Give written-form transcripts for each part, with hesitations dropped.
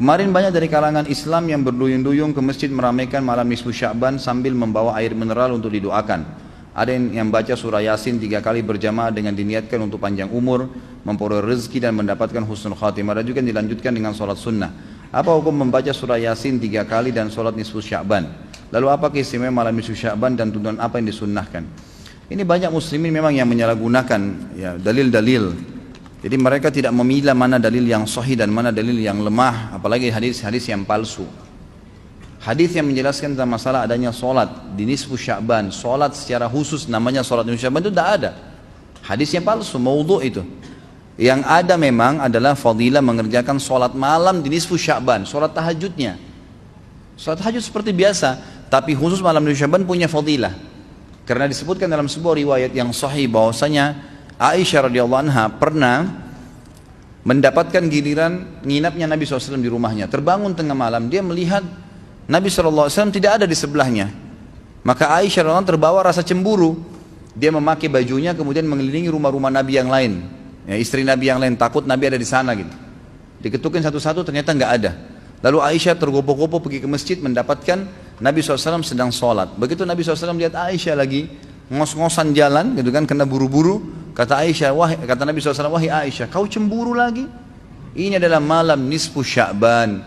Kemarin banyak dari kalangan Islam yang berduyun-duyung ke masjid meramaikan malam nisfu Sya'ban sambil membawa air mineral untuk didoakan. Ada yang baca surah Yasin 3 kali berjamaah dengan diniatkan untuk panjang umur, memperoleh rezeki dan mendapatkan husnul khatimah. Ada juga yang dilanjutkan dengan sholat sunnah. Apa hukum membaca surah Yasin 3 kali dan sholat nisfu Sya'ban? Lalu apa keistimewaan malam nisfu Sya'ban dan tuntunan apa yang disunnahkan? Ini banyak muslimin memang yang menyalahgunakan ya, dalil-dalil. Jadi mereka tidak memilah mana dalil yang sahih dan mana dalil yang lemah, apalagi hadis-hadis yang palsu. Hadis yang menjelaskan tentang masalah adanya solat di nisfu Sya'ban, solat secara khusus namanya solat nisfu Sya'ban itu tidak ada. Hadisnya palsu, maudhu' itu. Yang ada memang adalah fadilah mengerjakan solat malam di nisfu Sya'ban, solat tahajudnya. Solat tahajud seperti biasa, tapi khusus malam nisfu Sya'ban punya fadilah. Karena disebutkan dalam sebuah riwayat yang sahih bahwasanya Aisyah radhiyallahu anha pernah mendapatkan giliran nginapnya Nabi SAW di rumahnya. Terbangun tengah malam, dia melihat Nabi SAW tidak ada di sebelahnya. Maka Aisyah radhiyallahu anha terbawa rasa cemburu. Dia memakai bajunya kemudian mengelilingi rumah-rumah Nabi yang lain, ya, istri Nabi yang lain, takut Nabi ada di sana gitu. Diketukin satu-satu, ternyata nggak ada. Lalu Aisyah tergopoh-gopoh pergi ke masjid mendapatkan Nabi SAW sedang sholat. Begitu Nabi SAW lihat Aisyah lagi ngos-ngosan jalan gitu kan, kena buru-buru, kata Nabi SAW, wahai Aisyah, kau cemburu lagi? Ini adalah malam nisfu Sya'ban.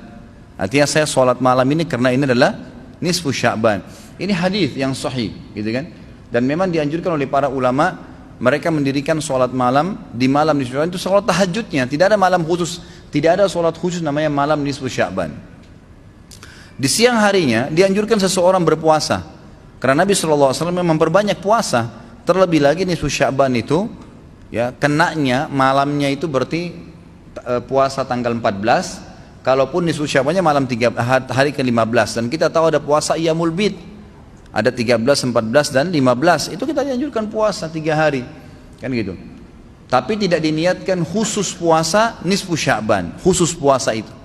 Artinya saya sholat malam ini karena ini adalah nisfu Sya'ban. Ini hadis yang sahih gitu kan. Dan memang dianjurkan oleh para ulama, mereka mendirikan sholat malam di malam nisfu Sya'ban itu sholat tahajudnya. Tidak ada malam khusus, tidak ada sholat khusus namanya malam nisfu Sya'ban. Di siang harinya dianjurkan seseorang berpuasa. Karena Nabi SAW memperbanyak puasa, terlebih lagi nisfu Sya'ban itu, ya, kenanya malamnya itu berarti puasa tanggal 14, kalaupun nisfu Sya'bannya malam hari ke-15, dan kita tahu ada puasa Iyamul Bid, ada 13, 14 dan 15, itu kita dianjurkan puasa 3 hari, kan gitu. Tapi tidak diniatkan khusus puasa nisfu Sya'ban, khusus puasa itu.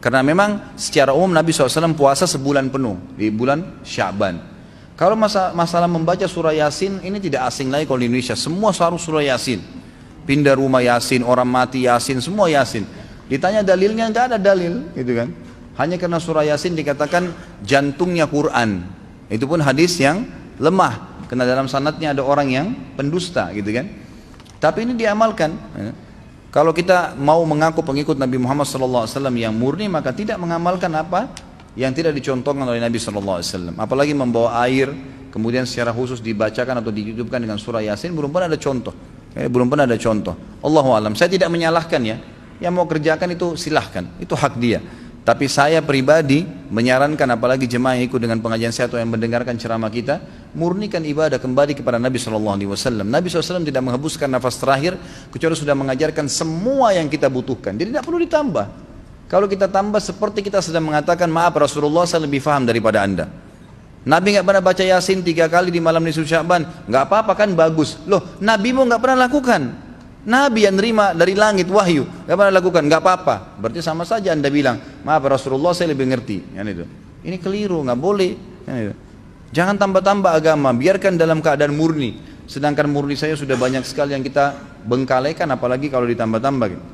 Karena memang secara umum Nabi SAW puasa sebulan penuh di bulan Sya'ban. Kalau masalah membaca surah Yasin, ini tidak asing lagi kalau di Indonesia. Semua harus surah Yasin. Pindah rumah Yasin, orang mati Yasin, semua Yasin. Ditanya dalilnya, nggak ada dalil, gitu kan. Hanya karena surah Yasin dikatakan jantungnya Quran. Itu pun hadis yang lemah. Karena dalam sanadnya ada orang yang pendusta, gitu kan. Tapi ini diamalkan. Kalau kita mau mengaku pengikut Nabi Muhammad SAW yang murni, maka tidak mengamalkan apa yang tidak dicontohkan oleh Nabi SAW. Apalagi membawa air, kemudian secara khusus dibacakan atau dihidupkan dengan surah Yasin, belum pernah ada contoh. Belum pernah ada contoh. Allahu a'lam. Saya tidak menyalahkan ya. Yang mau kerjakan itu silahkan, itu hak dia. Tapi saya pribadi menyarankan, apalagi jemaah yang ikut dengan pengajian saya atau yang mendengarkan ceramah kita, murnikan ibadah kembali kepada Nabi SAW. Nabi SAW tidak menghembuskan nafas terakhir kecuali sudah mengajarkan semua yang kita butuhkan. Jadi tidak perlu ditambah. Kalau kita tambah seperti kita sedang mengatakan, maaf Rasulullah saya lebih faham daripada anda. Nabi nggak pernah baca Yasin 3 kali di malam nisfu Sya'ban, nggak apa-apa kan, bagus. Loh, Nabi mau nggak pernah lakukan. Nabi yang nerima dari langit wahyu nggak pernah lakukan, nggak apa-apa. Berarti sama saja anda bilang, maaf Rasulullah saya lebih ngerti. Kan itu. Ini keliru, nggak boleh. Kan itu. Jangan tambah-tambah agama, biarkan dalam keadaan murni. Sedangkan murni saya sudah banyak sekali yang kita bengkalekan, apalagi kalau ditambah-tambah. Gitu.